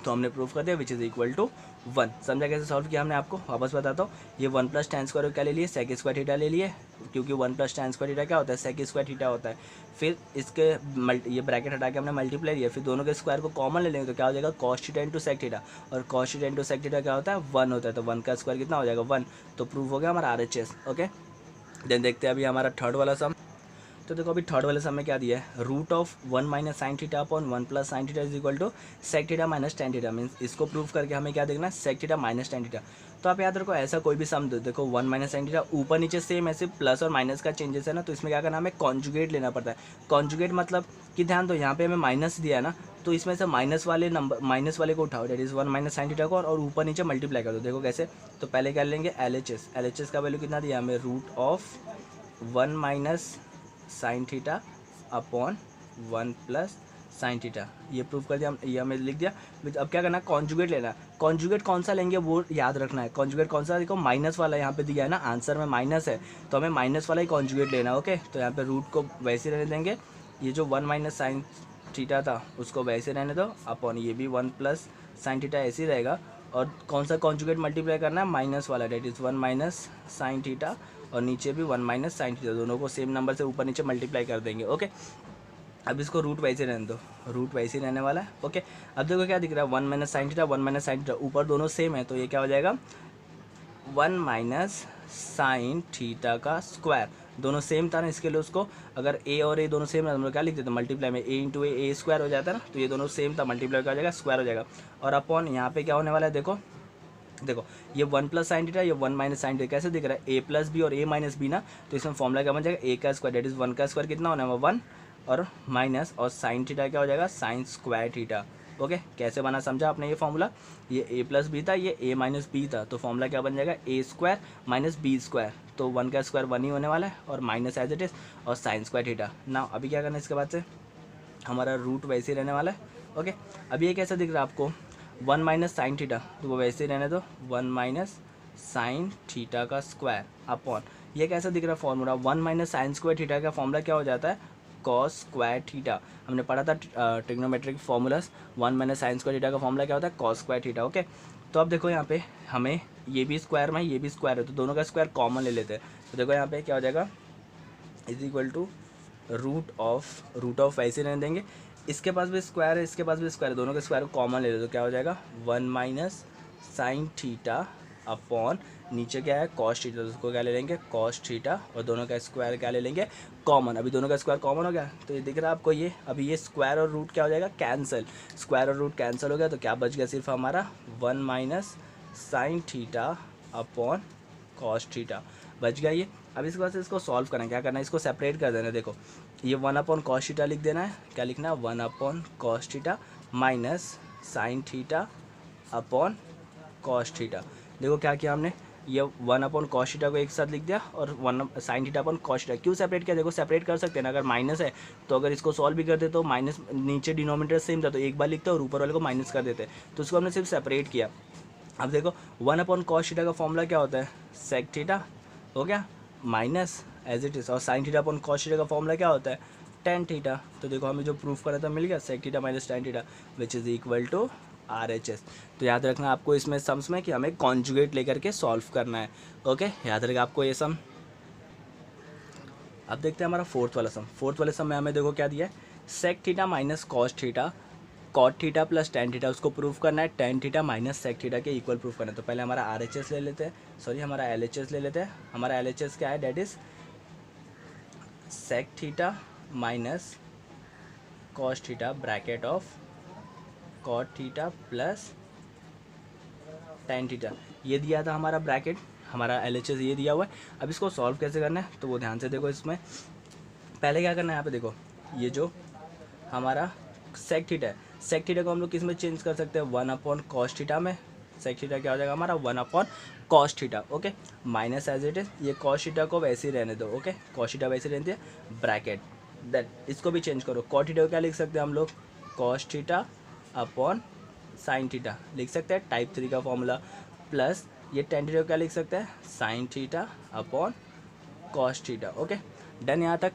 S2: तो हमने प्रूफ कर दिया विच इज़ इक्वल टू 1। समझा कैसे सॉल्व किया हमने, आपको वापस बताता हूँ। ये 1 प्लस tan स्क्वायर क्या ले लिए, सेक स्क्वायर थीटा ले लिए, क्योंकि 1 प्लस tan स्क्वायर थीटा क्या होता है, सेक स्क्वायर थीटा होता है। फिर इसके ये ब्रैकेट हटा के हमने मल्टीप्लाई लिया, फिर दोनों के स्क्वायर को कॉमन ले लेंगे तो क्या हो जाएगा, cos theta into sec theta, और cos theta into sec theta क्या होता है, 1 होता है। तो 1 का स्क्वायर कितना हो जाएगा, 1। तो प्रूफ हो गया हमारा RHS। ओके, देन देखते हैं अभी हमारा थर्ड वाला सम। तो देखो अभी थर्ड वाले सम में क्या दिया है, root of 1 minus sine theta upon 1 plus sine theta is equal to sec theta minus tan theta. Means इसको प्रूफ करके हमें क्या देखना है, sec theta minus tan theta. तो आप याद रखो ऐसा कोई भी सम देखो 1 माइनस साइन थीटा ऊपर नीचे सेम ऐसे प्लस और माइनस का चेंजेस है ना, तो इसमें क्या करना, हमें कॉन्जुगेट लेना पड़ता है। कॉन्जुगेट मतलब कि ध्यान दो, यहाँ पे हमें माइनस दिया है ना, तो इसमें से माइनस वाले नंबर, माइनस वाले को उठाओ, that is 1 minus sine theta को, और ऊपर नीचे मल्टीप्लाई कर दो। देखो कैसे, तो पहले क्या लेंगे LHS। LHS का वैल्यू कितना दिया हमें, root of 1 minus sine theta upon 1 plus sine theta. ये प्रूफ कर दिया, ये हमें लिख दिया। अब क्या करना है, कॉन्जुगेट लेना है। कॉन्जुगेट कौन सा लेंगे वो याद रखना है। कॉन्जुगेट कौन सा, देखो माइनस वाला यहाँ पे दिया है ना, आंसर में माइनस है, तो हमें माइनस वाला ही कॉन्जुगेट लेना है। ओके, तो यहाँ पे रूट को वैसे रहने देंगे, ये जो 1 माइनस साइन थीटा था उसको वैसे रहने दो, अपॉन ये भी 1 प्लस साइन थीटा ऐसे ही रहेगा। और कौन सा कॉन्जुगेट मल्टीप्लाई करना है, माइनस वाला, that is 1 minus sine theta, और नीचे भी 1 माइनस साइन थीटा, दोनों को सेम नंबर से ऊपर नीचे मल्टीप्लाई कर देंगे। ओके, अब इसको रूट वैसे रहने दो, रूट वैसे ही रहने वाला है। ओके, अब देखो क्या दिख रहा है, 1 minus sine theta, 1 minus sine theta, ऊपर दोनों सेम है, तो ये क्या हो जाएगा, 1 माइनस साइन थीटा का स्क्वायर। दोनों सेम था ना, इसके लिए उसको अगर a और a दोनों सेम है, हम लोग क्या लिखते थे, मल्टीप्लाई में a इंटू ए स्क्वायर हो जाता है ना, तो ये दोनों सेम था, मल्टीप्लाई का हो जाएगा, स्क्वायर हो जाएगा। और अपॉन यहाँ पे क्या होने वाला है, देखो देखो ये 1 प्लस साइन थीटा, ये 1 माइनस साइन थीटा, कैसे दिख रहा है, ए प्लस बी और ए माइनस बी ना, तो इसमें फॉर्मूला क्या बन जाएगा, ए का स्क्वायर, डेट इज 1 का स्क्वायर कितना होना है 1 और माइनस और साइन थीटा क्या हो जाएगा, साइन स्क्वायर थीटा। ओके, कैसे बना समझा आपने ये फॉर्मूला, ये ए प्लस बी था, ये ए माइनस बी था, तो फॉर्मूला क्या बन जाएगा, ए स्क्वायर माइनस बी स्क्वायर, तो 1 का स्क्वायर 1 ही होने वाला है और माइनस एज इट इज और साइन स्क्वायर थीटा। ना अभी क्या करना है, इसके बाद से हमारा रूट वैसे ही रहने वाला है। ओके, अभी ये कैसा दिख रहा है आपको, 1 माइनस साइन थीटा, तो वो वैसे ही रहने दो, 1 माइनस साइन थीटा का स्क्वायर अपॉन, ये कैसा दिख रहा है formula, 1 minus sign square theta का फॉर्मूला क्या हो जाता है, कॉस स्क्वायर थीटा। हमने पढ़ा था trigonometric formulas, 1 minus sign square theta का फॉर्मूला क्या होता है, कॉस स्क्वायर थीटा। ओके, तो अब देखो यहाँ पे हमें ये भी स्क्वायर में ये भी स्क्वायर है, तो दोनों का स्क्वायर कॉमन ले लेते हैं, तो देखो यहाँ पे क्या हो जाएगा, is equal to root of वैसे रहने देंगे, इसके पास भी स्क्वायर है, इसके पास भी स्क्वायर है, दोनों के स्क्वायर को कॉमन ले लो, तो क्या हो जाएगा 1 माइनस साइन थीटा अपॉन नीचे क्या है कॉस थीटा, तो उसको क्या ले लेंगे कॉस थीटा और दोनों का स्क्वायर क्या ले लेंगे कॉमन। अभी दोनों का स्क्वायर कॉमन हो गया, तो ये दिख रहा है आपको, ये अभी ये स्क्वायर और रूट क्या हो जाएगा कैंसिल, स्क्वायर और रूट कैंसिल हो गया, तो क्या बच गया सिर्फ हमारा 1 minus sine theta upon cos theta बच गया ये। अब इसके बाद से इसको सॉल्व करना है, क्या करना है, इसको सेपरेट कर देना है। देखो ये 1 अपॉन कॉस थीटा लिख देना है, क्या लिखना है 1 upon cos theta minus sine theta upon cos theta. देखो क्या किया हमने, ये 1 अपॉन कॉस थीटा को एक साथ लिख दिया और 1 sign theta upon cos theta. क्यों सेपरेट किया, देखो सेपरेट कर सकते हैं ना, अगर माइनस है तो अगर इसको सॉल्व भी कर दे तो माइनस नीचे डिनोमिनेटर सेम था तो एक बार लिखते और ऊपर वाले को माइनस कर देते, तो उसको हमने सिर्फ सेपरेट किया। अब देखो 1 अपॉन कॉस थीटा का फॉर्मूला क्या होता है, सेक थीटा हो गया माइनस एज इट इज़, और sign theta upon cos theta का फॉर्मूला क्या होता है टेन थीटा। तो देखो हमें जो प्रूफ करा था मिल गया, sec theta minus tan theta which is equal to RHS। तो याद रखना आपको इसमें सम्स में कि हमें कॉन्जुगेट लेकर के सॉल्व करना है। ओके, याद रखेगा आपको ये सम। अब देखते हैं हमारा फोर्थ वाला सम। फोर्थ वाले सम में हमें देखो क्या दिया है, sec theta minus cos theta cot theta plus tan theta, उसको प्रूफ करना है tan theta minus sec theta के इक्वल प्रूफ करना है। तो पहले हमारा RHS ले लेते हैं, सॉरी हमारा LHS ले लेते हैं। हमारा LHS क्या है, that is sec theta minus cos theta bracket of cot theta plus tan theta, ये दिया था हमारा ब्रैकेट, हमारा LHS ये दिया हुआ है। अब इसको सॉल्व कैसे करना है, तो वो ध्यान से देखो। इसमें पहले क्या करना है, यहाँ पे देखो ये जो हमारा सेक थीटा है, सेक थीटा को हम लोग किस में चेंज कर सकते हैं, 1 अपॉन कॉस थीटा में। सेक थीटा क्या हो जाएगा हमारा 1 upon cos theta. Okay, minus as it is, ये कॉस थीटा को वैसे ही रहने दो। ओके, कॉस थीटा वैसे रहती है, ब्रैकेट दैट इसको भी चेंज करो। कॉट थीटा को क्या लिख सकते हैं हम लोग, cos theta upon sine theta लिख सकते हैं, टाइप 3 का फॉर्मूला, प्लस ये टेन थीटा को क्या लिख सकते हैं, sign theta upon cos theta. Okay, done यहाँ तक।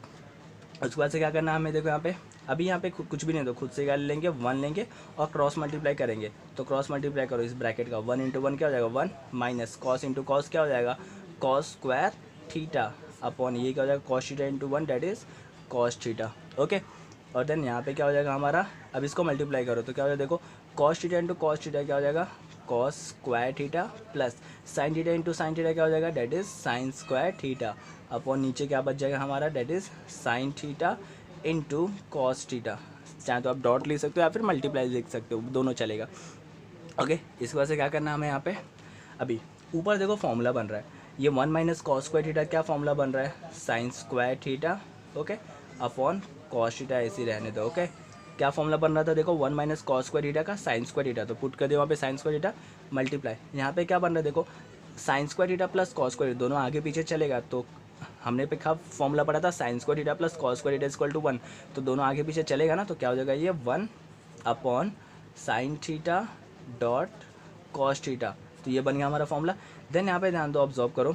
S2: उसके बाद से क्या करना है हमें, देखो यहाँ पे अभी यहाँ पे कुछ भी नहीं, तो खुद से क्या लेंगे 1 लेंगे और क्रॉस मल्टीप्लाई करेंगे। तो क्रॉस मल्टीप्लाई करो इस ब्रैकेट का, 1 इंटू 1 क्या हो जाएगा 1 माइनस कॉस इंटू कॉस क्या हो जाएगा कॉस स्क्वायर थीटा अपॉन ये क्या हो जाएगा cos theta into 1 that is cos theta. Okay, और देन यहाँ पे क्या हो जाएगा हमारा, अब इसको मल्टीप्लाई करो तो क्या हो जाएगा, देखो cos theta into cos theta क्या हो जाएगा cos square theta plus sine theta into sine theta क्या हो जाएगा, that is sine square theta upon नीचे क्या बच जाएगा हमारा, that is sine theta into cos theta. चाहे तो आप डॉट लिख सकते हो या फिर मल्टीप्लाई लिख सकते हो, दोनों चलेगा। ओके, इसके बाद से क्या करना है हमें यहाँ पे, अभी ऊपर देखो फॉर्मूला बन रहा है, ये 1 माइनस कॉस स्क्वायर थीटा क्या फॉर्मूला बन रहा है, sine square theta okay upon cos theta ऐसे रहने दो। ओके, क्या फॉर्मूला बन रहा था, देखो 1 माइनस कॉस स्क्वायर थीटा का साइन स्क्वायर थीटा, तो पुट कर दिया वहाँ पे साइन स्क्वायर थीटा मल्टीप्लाई, यहाँ पे क्या बन रहा है, देखो sign square theta plus cos square दोनों आगे पीछे चलेगा, तो हमने पे खा फॉर्मूला पढ़ा था sine square theta plus cos square theta equal to 1, तो दोनों आगे पीछे चलेगा ना, तो क्या हो जाएगा ये 1 upon sine theta dot cos theta, तो ये बन गया हमारा फॉर्मूला। देन यहाँ पे ध्यान दो, ऑब्जर्व करो,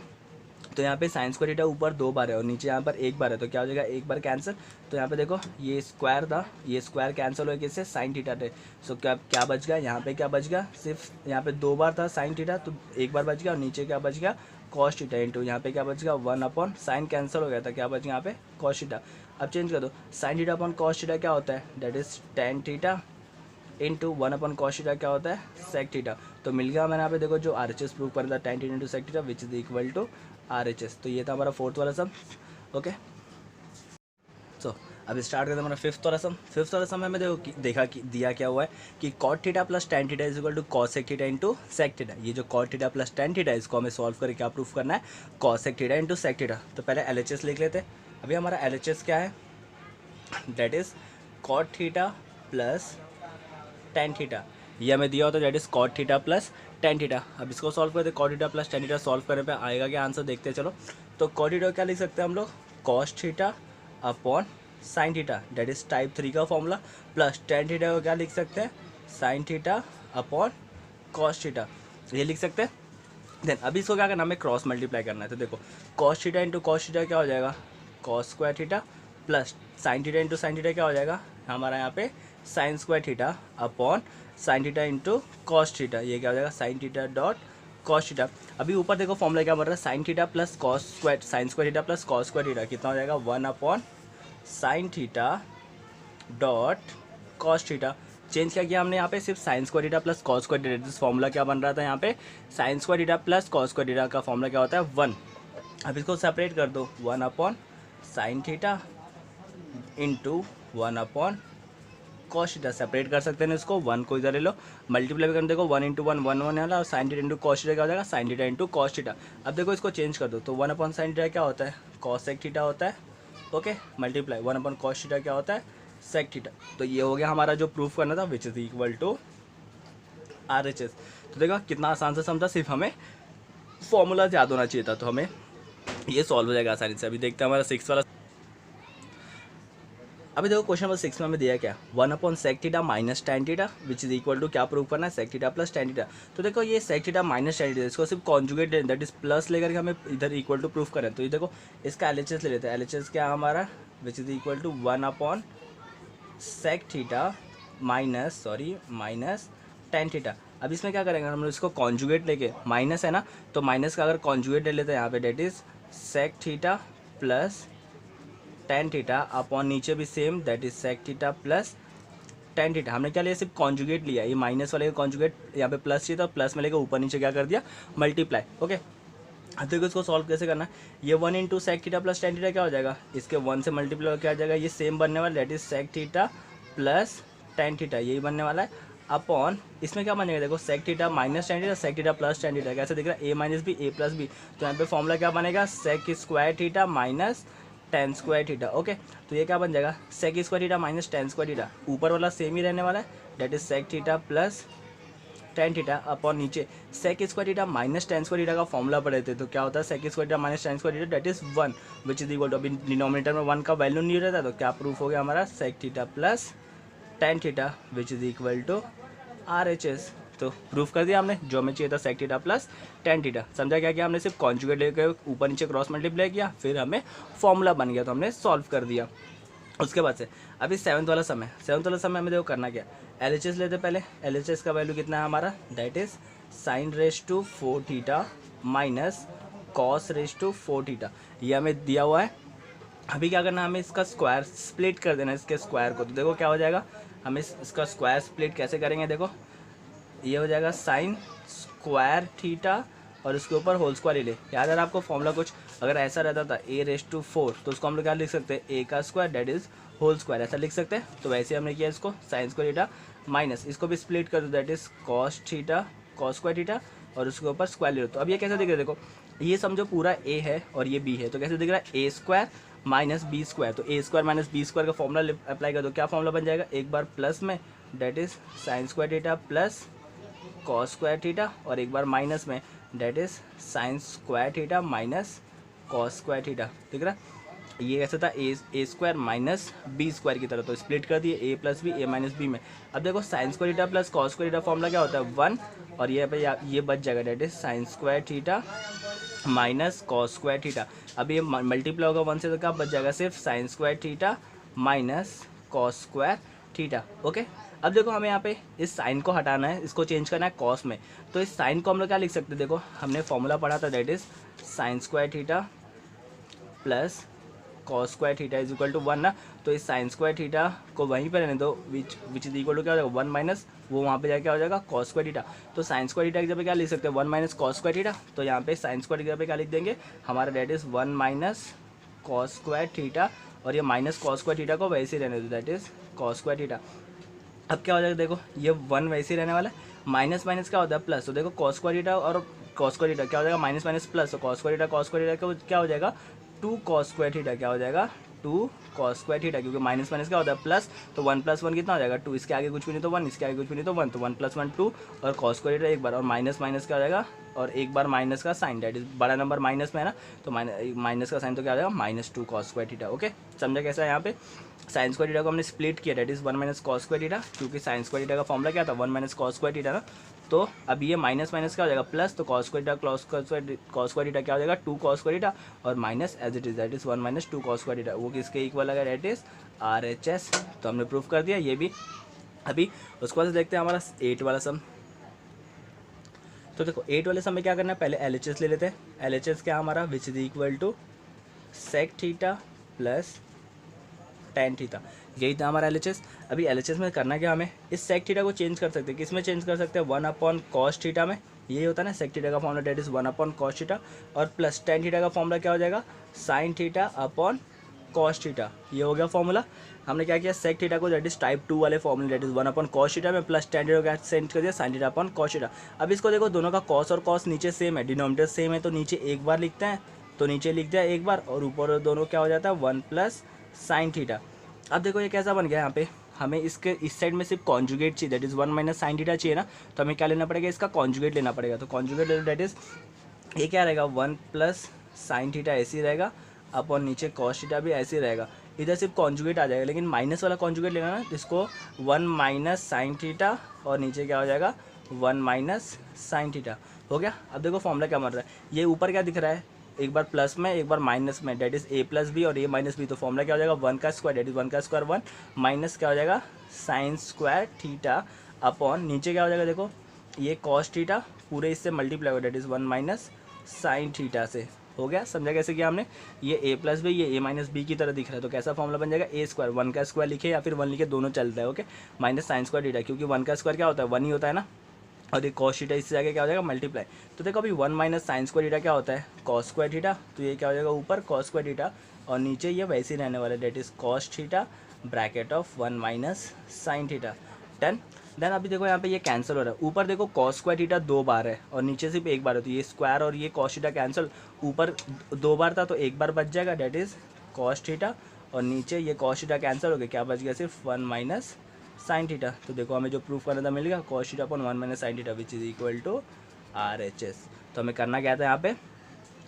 S2: तो यहाँ पे साइन स्क्वायर थीटा ऊपर 2 बार है और नीचे यहाँ पर 1 बार है, तो क्या हो जाएगा 1 बार कैंसिल, तो यहाँ पे देखो ये स्क्वायर था, ये स्क्वायर कैंसिल हो गया किससे, साइन थीटा थे। सो क्या बच गया यहाँ पे, क्या बच गया, सिर्फ यहाँ पे 2 बार था साइन थीटा तो 1 बार बच गया, और नीचे क्या बच गया कॉस थीटा इंटू यहाँ पे क्या बच गया 1 अपॉन साइन कैंसिल हो गया था, क्या बच गया यहाँ पे कॉस थीटा। अब चेंज कर दो, sine theta upon cos theta क्या होता है, that is tan theta into 1 upon cos theta क्या होता है सेक थीटा। तो मिल गया मैंने यहाँ पे देखो जो RHS प्रूव कर था tan theta into sec theta which is equal to RHS। तो ये था हमारा फोर्थ वाला सम। ओके, सो अब स्टार्ट करते हैं हमारा फिफ्थ वाला सम में देखा कि दिया क्या हुआ है कि cot theta plus tan theta is equal to cosec theta into sec theta. ये जो cot theta plus tan theta इसको हमें सॉल्व करके क्या प्रूफ करना है, cosec theta into sec theta. तो पहले LHS लिख लेते हैं। अभी हमारा LHS क्या है, that is cot theta plus tan theta. ये हमें दिया होता है that is cot theta plus tan theta. अब इसको सॉल्व करते हैं, cot theta plus tan theta solve करने पे आएगा क्या आंसर देखते हैं चलो। तो कॉट थीटा क्या लिख सकते हैं हम लोग, cos theta upon sine theta, that is type 3 का फॉर्मूला, प्लस टेन थीटा को क्या लिख सकते हैं, sign theta upon cos theta, ये लिख सकते हैं। देन अभी इसको क्या करना है, हमें क्रॉस मल्टीप्लाई करना है। तो देखो cos theta into cos theta क्या हो जाएगा, cos square theta, plus sine theta into sine theta क्या हो जाएगा हमारा यहाँ पे sign square theta upon sine theta into cos theta, ये क्या हो जाएगा sine theta dot cos theta. अभी ऊपर देखो फॉर्मूला क्या बन रहा है, sign theta plus cos square, sign square theta plus cos square theta कितना हो जाएगा, 1 upon sine theta dot cos theta. Change क्या किया हमने यहाँ पे, सिर्फ sign square theta plus cos square theta. Formula क्या बन रहा था यहाँ पे, sign square theta plus cos square theta का फॉर्मूला क्या होता है 1। अब इसको सेपरेट कर दो, 1 upon sine theta into 1 upon cos theta. Separate कर सकते हैं इसको, 1 को इधर ले लो, मल्टीप्लाई करने देखो 1 इंटू 1 1 1 वाला, और sign theta into cos theta क्या हो जाएगा, sine theta into cos theta. अब देखो इसको चेंज कर दो, तो 1 अपॉन साइन थीटा क्या होता है, कॉस सेक थीटा होता है, okay, multiply 1 upon cos theta क्या होता है, सेक थीटा। तो ये हो गया हमारा जो प्रूफ करना था, which is equal to RHS। तो देखो कितना आसान से समझा, सिर्फ हमें फॉर्मूला याद होना चाहिए था, तो हमें ये सॉल्व हो जाएगा आसानी से। अभी देखते हैं हमारा 6 वाला। अभी देखो क्वेश्चन नंबर 6 में हमें दिया क्या, 1 upon sec theta minus tan theta which is equal to क्या प्रूव करना है, sec theta plus tan theta. तो देखो ये sec theta minus tan theta, इसको सिर्फ कॉन्जुगेट दैट इज प्लस लेकर के हमें इधर इक्वल टू प्रूफ करें। तो ये देखो इसका LHS ले लेते हैं। LHS क्या हमारा, which is equal to 1 upon sec theta minus tan theta. अब इसमें क्या करेंगे हम लोग, इसको कॉन्जुगेट लेके, माइनस है ना, तो माइनस का अगर कॉन्जुगेट ले लेते हैं यहाँ पे, that is sec theta plus tan theta upon नीचे भी same, that is sec theta plus tan theta. हमने क्या लिया, सिर्फ कॉन्जुगेट लिया, ये माइनस वाले का कॉन्जुगेट यहाँ पे प्लस चाहिए था, प्लस में लेकर ऊपर नीचे क्या कर दिया, मल्टीप्लाई, ओके। अब देखो इसको सॉल्व कैसे करना है, ये 1 into sec theta plus tan theta क्या हो जाएगा, इसके 1 से मल्टीप्लाई क्या आ जाएगा, ये सेम बनने वाला, that is sec theta plus tan theta, यही बनने वाला है, अपॉन इसमें क्या बनेगा, देखो sec theta minus tan theta, sec theta plus tan theta, कैसे दिख रहा है, a minus b a plus b. तो यहाँ पे फॉर्मूला क्या बनेगा, sec square theta minus tan square theta, okay. तो ये क्या बन जाएगा, sec square theta minus tan square theta, ऊपर वाला सेम ही रहने वाला है, that is sec theta plus tan theta upon नीचे sec square theta minus tan square theta का फॉर्मूला पढ़े थे। तो क्या होता है, sec square theta minus tan square theta that is 1 which is equal to, अभी डिनोमिनेटर में 1 का वैल्यू नहीं रहता, तो क्या प्रूफ हो गया हमारा, sec theta plus tan theta which is equal to RHS। तो प्रूफ कर दिया हमने, जो हमें चाहिए था sec theta plus tan theta. समझा क्या किया हमने, सिर्फ कॉन्जुगेट लेकर ऊपर नीचे क्रॉस मल्टीप्लाई किया, फिर हमें फॉर्मूला बन गया, तो हमने सॉल्व कर दिया। उसके बाद से अभी सेवन्थ वाला समय हमें देखो करना क्या, LHS लेते पहले। LHS का वैल्यू कितना है हमारा, that is sine raise to 4 theta minus cos raise to 4 theta, ये हमें दिया हुआ है। अभी क्या करना है, हमें इसका स्क्वायर स्प्लिट कर देना है, इसके स्क्वायर को। तो देखो क्या हो जाएगा, हमें इसका स्क्वायर स्प्लिट कैसे करेंगे, देखो ये हो जाएगा साइन स्क्वायर थीटा और उसके ऊपर होल स्क्वायर ले, याद है आपको फॉर्मूला कुछ अगर ऐसा रहता था a रेस टू 4, तो उसको हम लोग क्या लिख सकते हैं, a का square that is whole square, ऐसा लिख सकते हैं। तो वैसे हमने किया इसको, साइन स्क्वायर थीटा माइनस इसको भी स्प्लिट कर दो, that is cos theta cos square theta और उसके ऊपर स्क्वायर ले लो। तो अब ये कैसे दिख रहा है, देखो ये समझो पूरा a है और ये b है, तो कैसे दिख रहा है, a square minus b square. तो a square minus b square का फॉर्मूला अप्लाई कर दो, क्या फॉर्मूला बन जाएगा, एक बार प्लस में that is sine square theta plus cos square theta और एक बार माइनस में that is sine square theta minus cos square theta. दिख रहा, ये कैसे था, a square minus b square की तरह, तो स्प्लिट कर दिए a plus b, a minus B में। अब देखो sign square theta plus cos square theta formula क्या होता है, 1, और ये बच जाएगा, that is sine square theta minus cos square theta. अब ये मल्टीप्लाई होगा 1 से, तो क्या बच जाएगा, सिर्फ sign square theta minus cos square theta, okay. अब देखो हमें यहाँ पे इस साइन को हटाना है, इसको चेंज करना है कॉस में। तो इस साइन को हम लोग क्या लिख सकते हैं, देखो हमने फॉर्मूला पढ़ा था, that is sine square theta plus cos square theta is equal to 1 ना। तो इस साइन स्क्वायर थीटा को वहीं पर रहने दो, विच इज इक्वल टू क्या हो जाएगा, 1 माइनस वो वहाँ पे जाके क्या हो जाएगा, कॉस स्क्वायर थीटा। तो साइन स्क्वायर थीटा की जगह क्या लिख सकते हैं, 1 माइनस कॉस स्क्वायर थीटा। तो यहाँ पे साइन स्क्वायर की जगह पे क्या लिख देंगे, हमारा that is 1 minus cos square theta और ये माइनस कॉस स्क्वायर थीटा को वैसे ही रहने दो, that is cos square theta. अब क्या हो जाएगा, देखो ये 1 वैसे ही रहने वाला है, माइनस माइनस क्या होता है प्लस, तो देखो कॉस स्क्वायर थीटा और कॉस स्क्वायर थीटा क्या हो जाएगा, माइनस माइनस प्लस, तो कॉस स्क्वायर थीटा क्या हो जाएगा 2 कॉस स्क्वायर थीटा, क्या हो जाएगा 2 कॉस स्क्वायर थीटा, क्योंकि माइनस माइनस क्या होता है प्लस, तो 1 + 1 कितना हो जाएगा 2, इसके आगे कुछ भी नहीं तो 1, इसके आगे कुछ भी नहीं तो 1, तो 1 + 1 2, और कॉस स्क्वायर थीटा एक बार, और माइनस माइनस क्या हो जाएगा, और एक बार माइनस का साइन, दैट इज बड़ा नंबर माइनस में है ना, तो माइनस का साइन तो क्या हो जाएगा -2 कॉस स्क्वायर थीटा। ओके, समझा कैसा है, यहाँ पे साइन स्क्वायर थीटा को हमने स्प्लिट किया, that is 1 - cos square theta, क्योंकि साइन स्क्वायर थीटा का फॉर्मूला क्या था 1 - कॉस स्क्वायर थीटा ना, तो अब ये माइनस माइनस क्या हो जाएगा प्लस, तो कॉस स्क्वायर थीटा क्या हो जाएगा 2 कॉस स्क्वायर थीटा, और minus as it is that is 1 - 2 cos square theta, वो किसके इक्वल है, दैट इज RHS। तो हमने प्रूफ कर दिया ये भी। अभी उसके बाद देखते हैं हमारा 8 वाला सम। तो देखो 8 वाले सम में क्या करना है, पहले LHS ले लेते हैं। LHS क्या हमारा, which is equal to sec theta plus tan theta, यही था हमारा LHS। अभी LHS में करना क्या, हमें इस सेक थीटा को चेंज कर सकते हैं, किस में चेंज कर सकते हैं 1/cos थीटा में, यही होता है ना सेक थीटा का formula, that is 1/cos theta, और प्लस टेन थीटा का फॉर्मूला क्या हो जाएगा sine theta upon cos theta, ये हो गया फॉर्मूला। हमने क्या किया, सेक थीटा को दैट इज टाइप 2 वाले formula, that is 1/cos theta में प्लस टेन थीटा को सेंड कर दिया sine theta upon cos theta. अब इसको देखो दोनों का कॉस और कॉस नीचे सेम है, डिनोमिनेटर सेम है, तो नीचे एक बार लिखते हैं, तो नीचे लिख दिया एक बार, और ऊपर दोनों क्या हो जाता है 1 + साइन थीटा। अब देखो ये कैसा बन गया, यहाँ पे हमें इसके इस साइड में सिर्फ कॉन्जुगेट चाहिए, दैट इज 1 - साइन थीटा चाहिए ना, तो हमें क्या लेना पड़ेगा, इसका कॉन्जुगेट लेना पड़ेगा। तो कॉन्जुगेट दैट इज ये क्या रहेगा 1 + साइन थीटा ऐसे ही रहेगा, अपॉन नीचे कॉस थीटा भी ऐसे ही रहेगा, इधर सिर्फ कॉन्जुगेट आ जाएगा, लेकिन माइनस वाला कॉन्जुगेट लेना ना, जिसको 1 - साइन थीटा और नीचे क्या हो जाएगा 1 - साइन थीटा, हो गया। अब देखो फॉर्मूला क्या बन रहा है, ये ऊपर क्या दिख रहा है, एक बार प्लस में एक बार माइनस में, डेट इज a + b और a - b, तो फॉर्मूला क्या हो जाएगा 1 का स्क्वायर, डेट इज 1 का स्क्वायर 1 माइनस क्या हो जाएगा साइन स्क्वायर थीटा अपॉन नीचे क्या हो जाएगा, देखो ये कॉस थीटा पूरे इससे मल्टीप्लाई होगा, डेट इज 1 - साइन थीटा से, हो गया। समझा कैसे किया हमने, ये a + b ये a - b की तरह दिख रहा है, तो कैसा फॉर्मूला बन जाएगा a², 1 का स्क्वायर लिखे या फिर 1 लिखे, दोनों चलता है। Okay, minus sign square theta, क्योंकि 1 का स्क्वायर क्या होता है 1 ही होता है ना, और ये कॉस थीटा इससे आगे क्या हो जाएगा मल्टीप्लाई। तो देखो अभी 1 - साइन स्क्वायर थीटा क्या होता है कॉस स्क्वायर थीटा, तो ये क्या हो जाएगा ऊपर कॉस स्क्वायर थीटा, और नीचे ये वैसे ही रहने वाला है, that is cos theta bracket of 1 - sine theta. Done. Then अभी देखो यहाँ पे ये कैंसिल हो रहा है, ऊपर देखो कॉस स्क्वायर थीटा 2 बार है और नीचे सिर्फ एक बार है, तो ये स्क्वायर और ये कॉस थीटा कैंसिल, ऊपर 2 बार था तो एक बार बच जाएगा, डेट इज कॉस थीटा, और नीचे ये कॉस थीटा कैंसिल हो गया, क्या बच गया सिर्फ 1 - साइन थीटा। तो देखो हमें जो प्रूफ करना था मिल गया, cos theta upon 1 - sine theta which is equal to RHS। तो हमें करना क्या था, यहाँ पे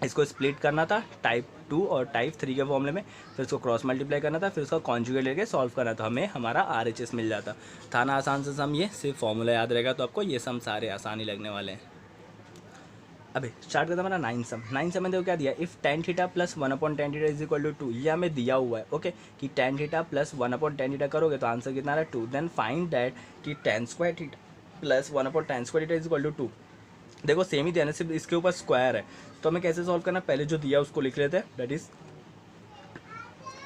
S2: इसको स्प्लिट करना था टाइप 2 और टाइप 3 के फॉर्मूले में, फिर उसको क्रॉस मल्टीप्लाई करना था, फिर उसका कॉन्जुगेट लेके सॉल्व करना था, हमें हमारा RHS मिल जाता था ना। आसान से सम, ये सिर्फ फॉर्मूला याद रहेगा तो आपको ये सम सारे आसान ही लगने वाले हैं। अभी स्टार्ट करते हैं हमारा 9 सम। 9 सम में देखो क्या दिया, if tan theta plus 1/tan theta is equal to 2, ये हमें दिया हुआ है। ओके, कि tan theta plus 1/tan theta करोगे तो आंसर कितना आ रहा है 2। देन फाइंड दैट कि tan square theta plus 1/tan square theta is equal to 2। देखो सेम ही दिया ना, सिर्फ इसके ऊपर स्क्वायर है, तो हमें कैसे सॉल्व करना, पहले जो दिया उसको लिख लेते हैं, that is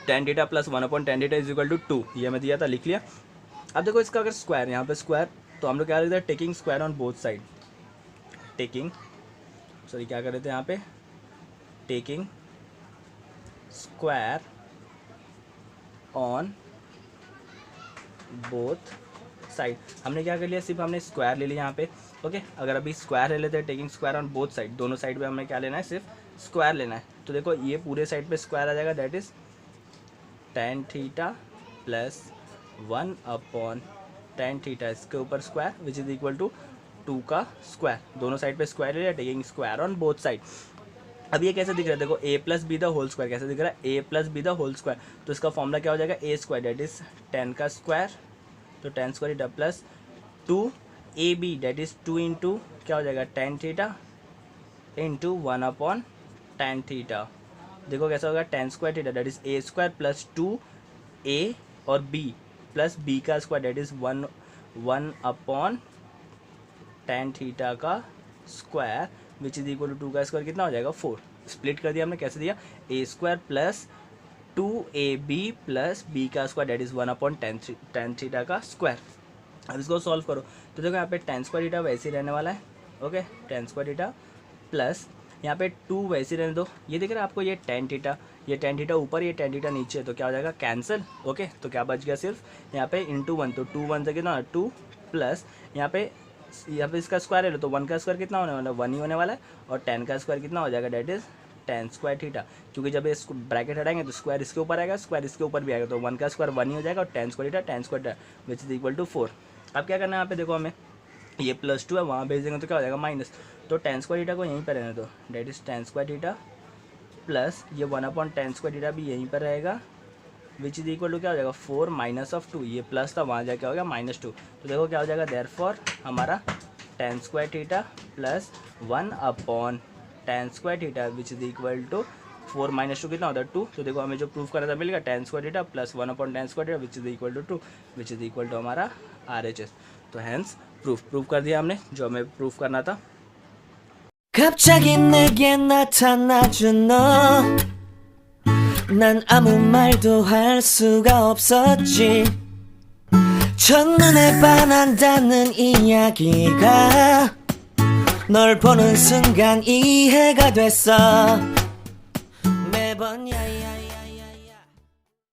S2: tan theta plus 1/tan theta is equal to 2, ये हमें दिया था, लिख लिया। अब देखो इसका अगर स्क्वायर, यहाँ पे स्क्वायर, तो हम लोग क्या लिखते हैं taking square on both side, taking sorry क्या कर रहे थे यहाँ पे, taking square on both side. हमने क्या कर लिया, सिर्फ हमने स्क्वायर ले लिया यहाँ पे। ओके, अगर अभी स्क्वायर ले लेते हैं, taking square on both side, दोनों साइड पे हमें क्या लेना है, सिर्फ स्क्वायर लेना है। तो देखो ये पूरे साइड पे स्क्वायर आ जाएगा, that is tan theta plus 1/tan theta, इसके ऊपर square which is equal to 2 का स्क्वायर, दोनों साइड पे स्क्वायर ले लिया, taking square on both side. अब ये कैसे दिख रहा है, देखो a + b the whole square, कैसे दिख रहा है a + b the whole square, तो इसका फॉर्मूला क्या हो जाएगा a² दैट इज 10 का स्क्वायर, तो tan square theta plus 2ab that is 2 into क्या हो जाएगा tan theta into 1/tan theta. देखो कैसा होगा tan square theta that is a² plus 2a और b प्लस b का square that is 1/tan theta का square which is equal to 2 का स्क्वायर कितना हो जाएगा 4। स्प्लिट कर दिया हमने, कैसे दिया a² plus 2ab plus b का square that is 1/tan theta का स्क्वायर। अब इसको सॉल्व करो, तो देखो यहाँ पे tan स्क्वायर थीटा वैसे ही रहने वाला है। Okay, tan square theta plus यहाँ पे 2 वैसे रहने दो, ये दिख रहा है आपको, ये tan थीटा, ये tan थीटा ऊपर, ये tan थीटा नीचे, तो क्या हो जाएगा कैंसिल। ओके, तो क्या बच गया सिर्फ यहाँ पे इंटू 1, तो 2 1 से कितना 2 प्लस यहाँ पे इसका स्क्वायर है लो, तो 1 का स्क्वायर कितना होने वाला है 1 ही होने वाला है, और tan का स्क्वायर कितना हो जाएगा that is tan square theta, क्योंकि जब इसको ब्रैकेट हटाएंगे तो स्क्वायर इसके ऊपर आएगा, स्क्वायर इसके ऊपर भी आएगा, तो 1 का स्क्वायर 1 ही हो जाएगा, और tan square theta which is equal to 4। अब क्या करना है यहाँ पे देखो, हमें ये +2 है, वहाँ भेज देंगे तो क्या हो जाएगा माइनस, तो tan स्क्वायर थीटा को यहीं पर रहने दो, that is tan square theta plus ये 1/tan स्क्वायर थीटा भी यहीं पर रहेगा, विच इज इक्वल टू क्या हो जाएगा 4 माइनस ऑफ 2, ये प्लस था वहाँ जाके हो गया -2, तो देखो क्या हो जाएगा देयरफॉर हमारा tan square theta plus 1/tan square theta which is equal to 4 -2 कितना होता है 2, तो देखो हमें जो प्रूफ करना था मिलेगा tan square theta plus 1/tan square theta which is equal to 2 which is equal to हमारा RHS। तो हैंस प्रूफ कर दिया हमने जो हमें प्रूफ करना था।
S1: 갑자기 내게 나타나준 너, 난 아무 말도 할 수가 없었지. 첫눈에 반한다는 이야기가 널 보는 순간 이해가 됐어. 매번